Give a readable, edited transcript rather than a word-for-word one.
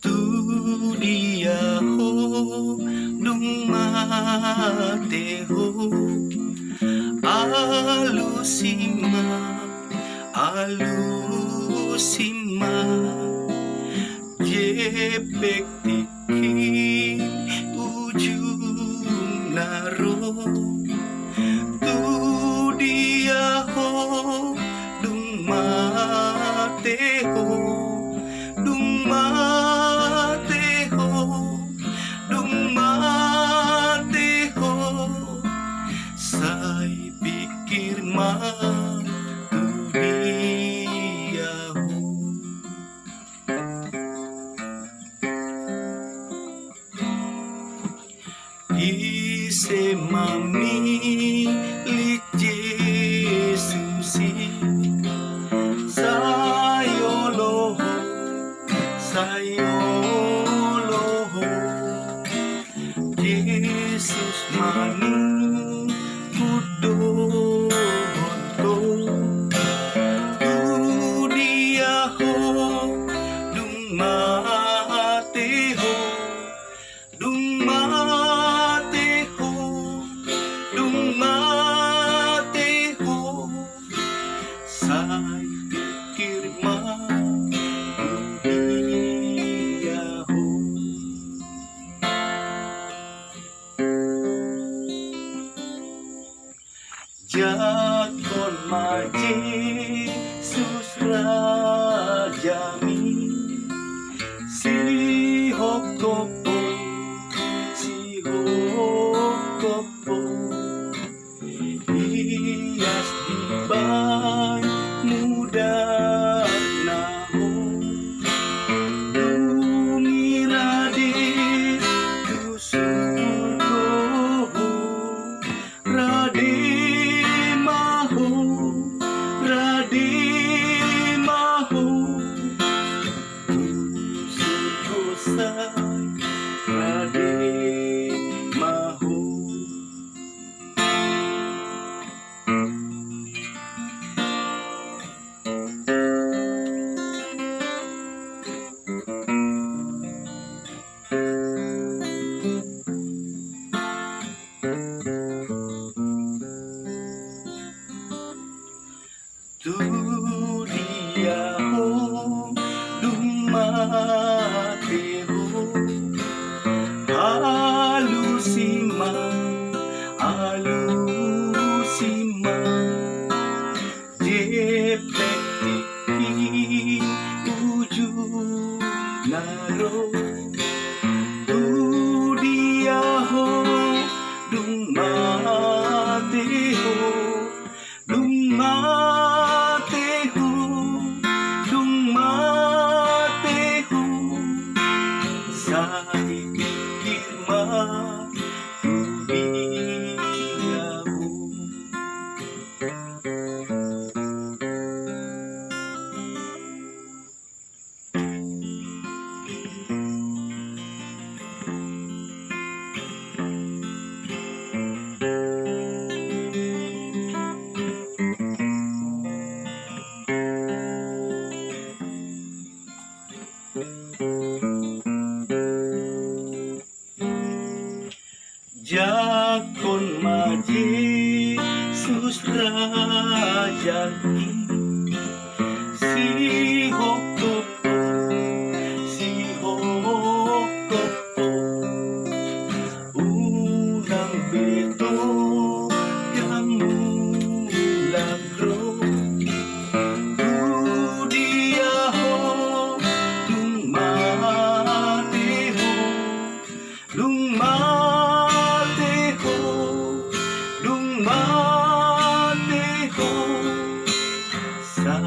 Tudia ho, dung mate ho, alusima, jepek tiki ujung naro. Tudia ho, dung mate ho, dung mate ho, dung mate ho. Saya pikir Tudia ho. Ise mami Yesusi sayoloho Yesus manu kudoto. Tudia ho, dung mate ho, dung mate ho, dung mate ho. Saya pikir Tudia ho. Jakon maje susrajami si hokopo hias dibai muda naho dumirade dusukoho rade Tudia ho, dung mate ho, alusima, jepek tiki ujung naro. Tudia ho, dung mate ho, dung mate ho, dung mate ho. Saya pikir Tudia ho. Jakon maje susrajani si hokopo unang beto yang mulagro. Tudia ho, dung mate ho, dung mate ho, dung mate ho. Sa